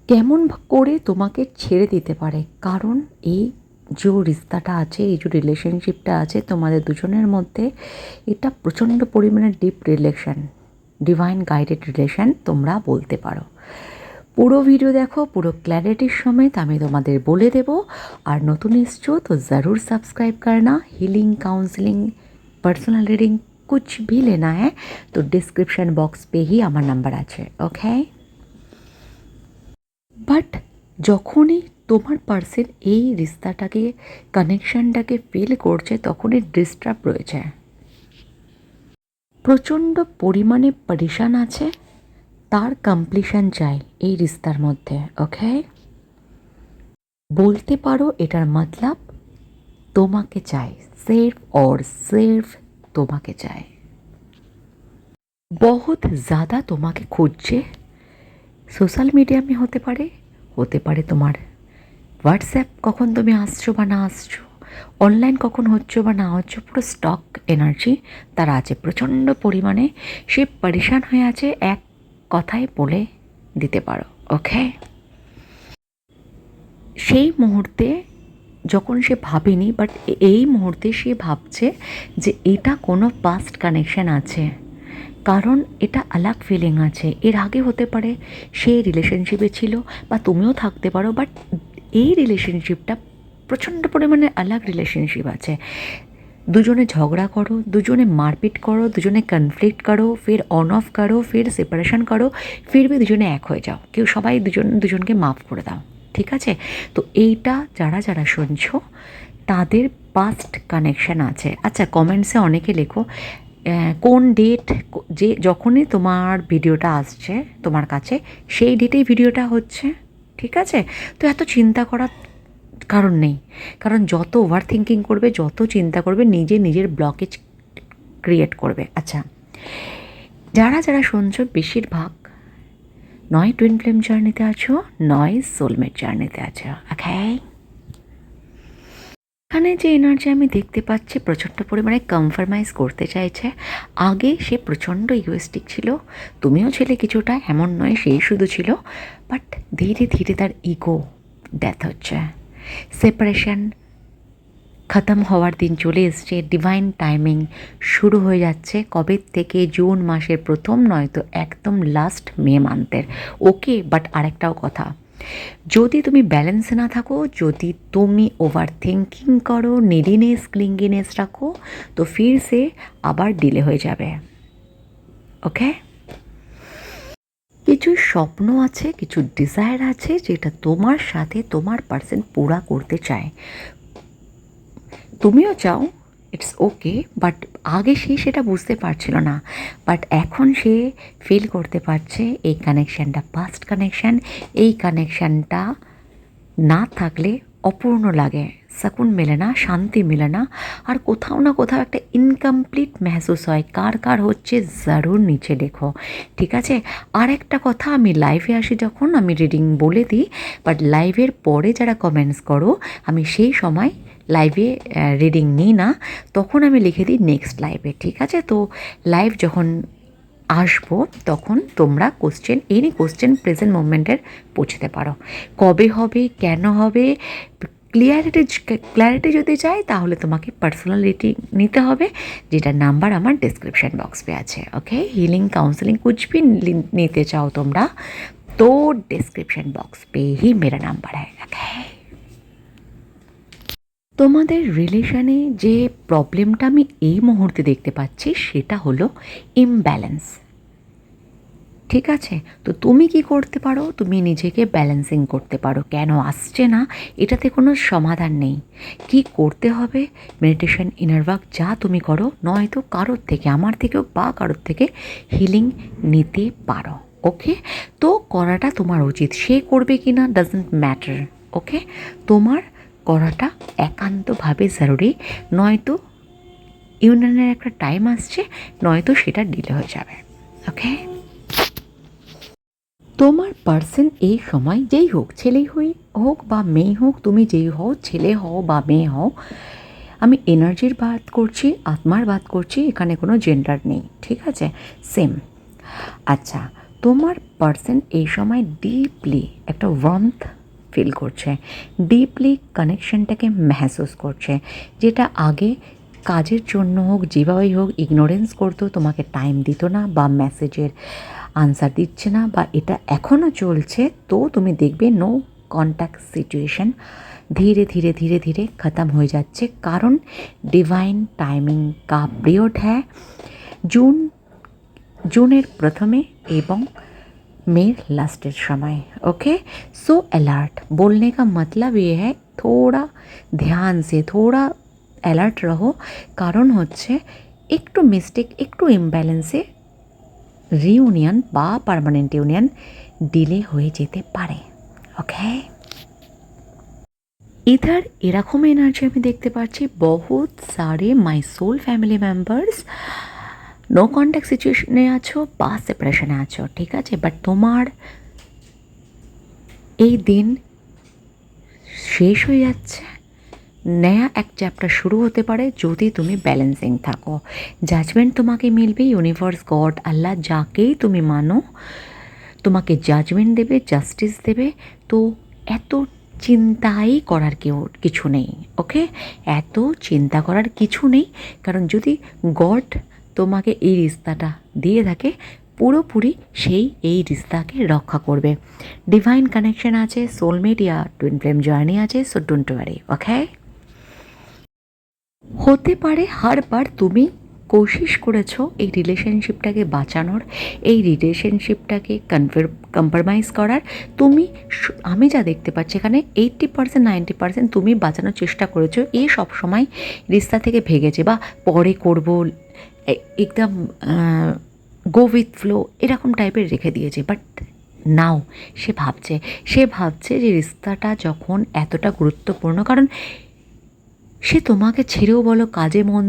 কেমন করে তোমাকে ছেড়ে দিতে পারে, কারণ এই যে রিস্তাটা আছে, এই যে রিলেশনশিপটা আছে তোমাদের দুজনের মধ্যে, এটা প্রচণ্ড পরিমাণে deep relation, divine guided relation তোমরা বলতে পারো। পুরো ভিডিও দেখো, পুরো ক্ল্যারিটির সমেত আমি তোমাদের বলে দেব। আর নতুন এসছো তো ज़रूर सब्सक्राइब करना। हीलिंग, काउंसलिंग, पर्सनल रीडिंग कुछ भी लेना है तो डिस्क्रिप्शन बॉक्स पे ही আমার নাম্বার আছে, ওকে। বাট যখনই তোমার পার্সন এই রিস্তাটাকে, কানেকশানটাকে ফিল করছে, তখনই ডিস্টার্ব রয়েছে, প্রচণ্ড পরিমাণে পরেশান আছে, তার কমপ্লিশন চাই এই রিস্তার মধ্যে, ওকে। বলতে পারো এটার মতলব তোমাকে চাই, সির্ফ और सिर्फ তোমাকে চাই, বহুত ज़्यादा তোমাকে খুঁজছে। সোশ্যাল মিডিয়া में হতে পারে তোমার হোয়াটসঅ্যাপ, কখন তুমি আসছো বা না আসছো, অনলাইন কখন হচ্ছো বা না হচ্ছো, পুরো স্টক এনার্জি তার আছে প্রচণ্ড পরিমাণে। সে পরেশান হয়ে আছে, এক কথায় বলে দিতে পারো, ওকে। সেই মুহূর্তে যখন সে ভাবেনি, বাট এই মুহূর্তে সে ভাবছে যে এটা কোনো পাস্ট কানেকশান আছে, কারণ এটা আলাগ ফিলিং আছে। এর আগে হতে পারে সে রিলেশনশিপে ছিল বা তুমিও থাকতে পারো, বাট এই রিলেশনশিপটা প্রচণ্ড পরিমাণে আলাগ রিলেশনশিপ আছে। দুজনে ঝগড়া করো, দুজনে মারপিট করো, দুজনে কনফ্লিক্ট করো, ফির অন অফ করো, ফির সেপারেশন করো, ফির भी দুজনে এক হয়ে যাও, কেউ সবাই দুজনকে মাফ করে দাও, ঠিক আছে। তো এইটা যারা যারা শুনছো তাদের পাস্ট কানেকশান আছে। আচ্ছা, কমেন্টসে অনেকে লেখো কোন ডেট, যে যখনই তোমার ভিডিওটা আসছে তোমার কাছে সেই ডেটেই ভিডিওটা হচ্ছে, ঠিক আছে। তো এত চিন্তা করার কারণ নেই, কারণ যত ওভার থিঙ্কিং করবে, যত চিন্তা করবে, নিজের ব্লকেজ ক্রিয়েট করবে। আচ্ছা, যারা যারা শুনছো বেশিরভাগ নয় টুইন ফ্লেম জার্নিতে আছো, নয় সোলমেট জার্নিতে আছো, ওকে। এখানে যে এনার্জি আমি দেখতে পাচ্ছি প্রচণ্ড পরিমাণে কমফরমাইজ করতে চাইছে। আগে সে প্রচণ্ড ইগোয়েস্টিক ছিল, তুমিও ছিলে কিছুটা, এমন নয় সেই শুধু ছিল, বাট ধীরে ধীরে তার ইগো ডেথ হচ্ছে, সেপারেশন খতম হওয়ার দিন চলে এসছে, ডিভাইন টাইমিং শুরু হয়ে যাচ্ছে কবে থেকে, জুন মাসের প্রথম নয় তো একদম লাস্ট মে মান্থের, ওকে। বাট আরেকটাও কথা, যদি তুমি ব্যালেন্সে না থাকো, যদি তুমি ওভার থিঙ্কিং করো, নিডিনেস ক্লিঙ্গিনেস রাখো, তো ফির সে আবার ডিলে হয়ে যাবে, ওকে। কিছু স্বপ্ন আছে, কিছু ডিজায়ার আছে যেটা তোমার সাথে তোমার পার্সন পুরা করতে চায়, তুমিও চাও, ইটস ওকে। বাট আগে সে সেটা বুঝতে পারছিল না, বাট এখন সে ফিল করতে পারছে এই কানেকশানটা পাস্ট কানেকশান, এই কানেকশানটা না থাকলে অপূর্ণ লাগে, সুকুন মেলে না, শান্তি মেলে না, আর কোথাও না কোথাও একটা ইনকমপ্লিট মেহসুস হয়। কার কার হচ্ছে জরুর নিচে লেখো, ঠিক আছে। আর একটা কথা, আমি লাইভে আসি যখন আমি রিডিং বলে দিই, বাট লাইভের পরে যারা কমেন্টস করো আমি সেই সময় লাইভে রিডিং নিই না, তখন আমি লিখে দিই নেক্সট লাইভে, ঠিক আছে। তো লাইভ যখন আসবো তখন তোমরা কোশ্চেন, এনি কোশ্চেন প্রেজেন্ট মোমেন্টের পৌঁছতে পারো, কবে হবে, কেন হবে, ক্ল্যারিটি যদি চাই তাহলে তোমাকে পার্সোনালিটি নিতে হবে, যেটা নাম্বার আমার ডিসক্রিপশন বক্স পে আছে, ওকে। হিলিং, काउंसलिंग कुछ भी নিতে চাও তোমরা তো डिस्क्रिप्शन बॉक्स पे ही मेरा नंबर है, ओके। তোমাদের রিলেশনে যে প্রবলেমটা আমি এই মুহূর্তে দেখতে পাচ্ছি সেটা হলো ইমব্যালেন্স, ঠিক আছে। তো তুমি কি করতে পারো, তুমি নিজেকে ব্যালেন্সিং করতে পারো। কেন আসছে না এটাতে কোনো সমাধান নেই, কি করতে হবে, মেডিটেশন, ইনার ওয়ার্ক যা তুমি করো, নয়তো কারোর থেকে, আমার থেকেও বা কারোর থেকে হিলিং নিতে পারো, ওকে। তো করাটা তোমার উচিত, সে করবে কি না ডাজন্ট ম্যাটার, ওকে। তোমার করাটা একান্তভাবে জরুরি, নয়তো ইউনিয়নের একটা টাইম আসছে, নয়তো সেটা ডিলে হয়ে যাবে, ওকে। তোমার পার্সন এই সময় যেই হোক, ছেলেই হোক বা মেয়ে হোক, তুমি যেই হও, ছেলে হও বা মেয়ে হও, আমি এনার্জির বাত করছি, আত্মার বাত করছি, এখানে কোনো জেন্ডার নেই, ঠিক আছে, সেম। আচ্ছা, তোমার পার্সন এই সময় ডিপলি একটা ওয়ার্মথ ফিল করছে, ডিপলি কানেকশনটাকে মেহসুস করছে, যেটা আগে কাজের জন্য হোক যেভাবেই হোক ইগনোরেন্স করতো, তোমাকে টাইম দিত না বা মেসেজের আনসার দিচ্ছে না, বা এটা এখনও চলছে। তো তুমি দেখবে নো কন্ট্যাক্ট সিচুয়েশন ধীরে ধীরে ধীরে ধীরে খতম হয়ে যাচ্ছে, কারণ ডিভাইন টাইমিং কা পিরিয়ড হ্যাঁ জুনের প্রথমে এবং मेर लास्टेर समय। ओके, सो अलर्ट बोलने का मतलब ये है थोड़ा ध्यान से थोड़ा अलर्ट रहो, कारण হচ্ছে একটু মিস্টেক একটু ইমব্যালেন্সে রিউনিয়ন বা পার্মানেন্ট ইউনিয়ন ডিলে হয়ে যেতে পারে। ওকে, इधर এরকম এনার্জি আমি দেখতে পাচ্ছি, বহুত সারে my sole family members no contact সিচুয়েশনে আছো বা সেপারেশনে আছো, ঠিক আছে, বাট তোমার এই দিন শেষ হয়ে যাচ্ছে, নয়া এক চ্যাপ্টার শুরু হতে পারে যদি তুমি ব্যালেন্সিং থাকো। জাজমেন্ট তোমাকে মিলবে, ইউনিভার্স, গড, আল্লাহ যাকেই তুমি মানো তোমাকে জাজমেন্ট দেবে, জাস্টিস দেবে। তো এত চিন্তাই করার কিছু নেই। ওকে, এত চিন্তা করার কিছু নেই, কারণ যদি গড তোমাকে এই রিস্তাটা দিয়ে থাকে পুরোপুরি সেই এই রিস্তাকে রক্ষা করবে। ডিভাইন কানেকশন আছে, সোলমেট ইয়া টুইন ফ্লেম জার্নি আছে, সো ডোন্ট ওয়ারি। ওকে, হতে পারে হারবার তুমি কোশিশ করেছো এই রিলেশনশিপটাকে বাঁচানোর, এই রিলেশনশিপটাকে কম্প্রোমাইজ করার। তুমি আমি যা দেখতে পাচ্ছি এখানে 80% 90% তুমি বাঁচানোর চেষ্টা করেছো, এ সবসময় রিস্তা থেকে ভেগেছে বা পরে করবো একদম গো উইথ ফ্লো এরকম টাইপের রেখে দিয়েছে। বাট নাও সে ভাবছে যে রিস্তাটা যখন এতটা গুরুত্বপূর্ণ, কারণ সে তোমাকে ছেড়েও বলো কাজে মন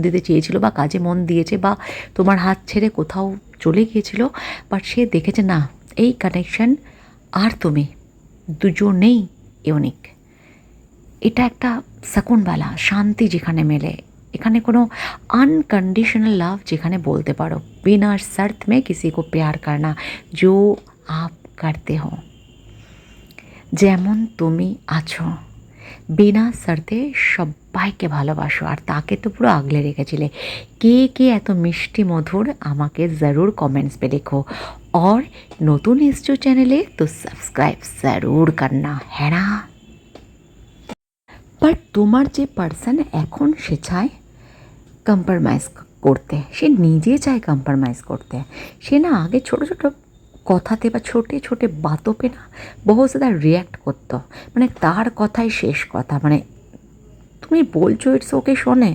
দিতে চেয়েছিল বা কাজে মন দিয়েছে বা তোমার হাত ছেড়ে কোথাও চলে গিয়েছিল, বাট সে দেখেছে না এই কানেকশন আর তুমি দুজনেই ইউনিক। এটা একটা সাকুনবালা শান্তি যেখানে মেলে, এখানে কোনো আনকন্ডিশনাল লাভ যেখানে বলতে পারো, বিনা শর্ত में किसी को प्यार करना जो आप करते हो, যেমন তুমি আছো বিনা শর্তে সবাইকে ভালোবাসো, আর তাকে তো পুরো আগলে রেখেছিলে। কে কে এত মিষ্টি মধুর আমাকে ज़रूर कमेंट्स पे लिखो, और নতুন এসছো চ্যানেলে তো সাবস্ক্রাইব ज़रूर करना है ना। বাট তোমার যে পার্সন এখন সে চায় কম্প্রোমাইজ করতে, সে নিজে চায় কম্প্রোমাইজ করতে। সে না আগে ছোটো ছোটো কথাতে বা ছোটে ছোটে বাতোं पे না बहुत ज़्यादा রিয়্যাক্ট করতো, মানে তার কথাই শেষ কথা, মানে তুমি বলছো ইটস ওকে শোনে,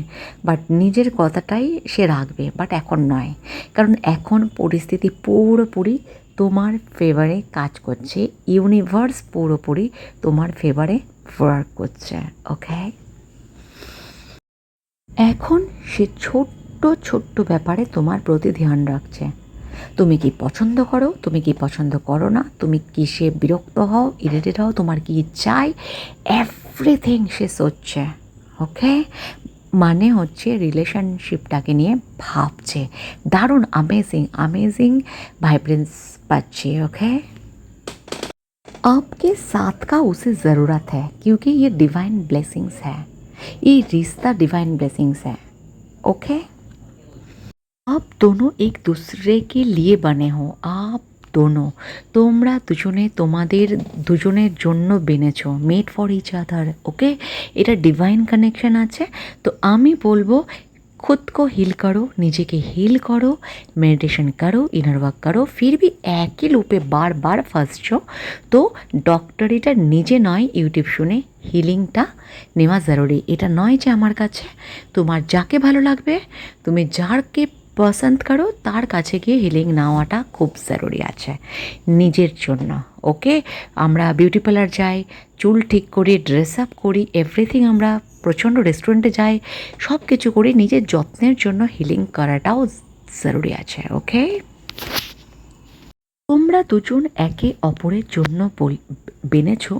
বাট নিজের কথাটাই সে রাখবে। বাট এখন নয়, কারণ এখন পরিস্থিতি পুরোপুরি তোমার ফেভারে কাজ করছে, ইউনিভার্স পুরোপুরি তোমার ফেভারে ওয়ার্ক করছে। ওকে, এখন সে ছোট্ট ছোট্ট ব্যাপারে তোমার প্রতি ধ্যান রাখছে। তুমি কি পছন্দ করো, তুমি কি পছন্দ করো না, তুমি কিসে বিরক্ত হও, ইরিটেট হও, তোমার কি চাই, এভরিথিং সে সোচছে। ওকে, মানে হচ্ছে রিলেশনশিপটাকে নিয়ে ভাবছে। দারুণ अमेजिंग वाइब्रेंस पाচ্ছি। ओके, आपके साथ का उसे ज़रूरत है, क्योंकि ये डिवाइन ब्लेसिंग्स है, ये रिश्ता डिवाइन ब्लेसिंग्स है। ओके, आप दोनों एक दूसरे के लिए बने हो, आप दोनों তোমরা দুজনে তোমাদের দুজনের জন্য বেনেছো, মেড ফর ইচ আদার। ওকে, এটা ডিভাইন কানেকশন আছে। তো আমি বলবো खुद को हील करो, নিজেকে হিল করো, মেডিটেশন করো, ইনার ওয়ার্ক করো। ফির भी একই লুপে বারবার ফাঁসছো, তো ডক্টরিটা নিজে নয় ইউটিউব শুনে হিলিংটা নেওয়া জরুরি। এটা নয় যে আমার কাছে, তোমার যাকে ভালো লাগবে, তুমি যারকে পছন্দ করো তার কাছে গিয়ে হিলিং নেওয়াটা খুব জরুরি আছে নিজের জন্য। ওকে, আমরা বিউটি পার্লার যাই, চুল ঠিক করি, ড্রেস আপ করি, এভরিথিং, আমরা প্রচণ্ড রেস্টুরেন্টে যাই, সব কিছু করি, নিজের যত্নের জন্য হিলিং করাটাও জরুরি আছে। ওকে, তোমরা দুজন একে অপরের জন্য বেনেছো,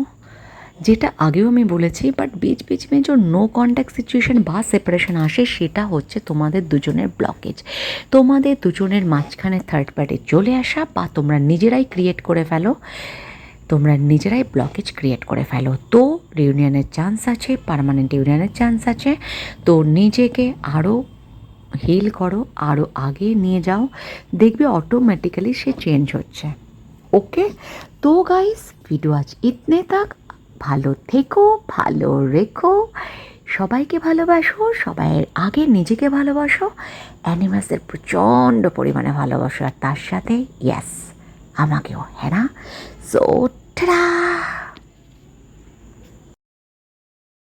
যেটা আগেও আমি বলেছি, বাট बीच बीच में जो नो कॉन्टैक्ट सिचुएशन বা সেপারেশন আসে সেটা হচ্ছে তোমাদের দুজনের ব্লকেজ, তোমাদের দুজনের মাঝখানে থার্ড পার্টি চলে আসা, বা তোমরা নিজেরাই ক্রিয়েট করে ফেলো, তোমরা নিজেরাই ব্লকেজ ক্রিয়েট করে ফেলো। তো রিউনিয়নের চান্স আছে, পার্মানেন্ট ইউনিয়নের চান্স আছে। তো নিজেকে আরও হিল করো, আরও আগে নিয়ে যাও, দেখবে অটোমেটিক্যালি সে চেঞ্জ হচ্ছে। ওকে, তো গাইস ভিডিও আজ ইতনে তাক। ভালো থেকো, ভালো রেখো, সবাইকে ভালোবাসো, সবাইয়ের আগে নিজেকে ভালোবাসো, অ্যানিমাসের প্রচণ্ড পরিমাণে ভালোবাসো, আর তার সাথে ইয়াস আমাকেও, হ্যাঁ না? So tata.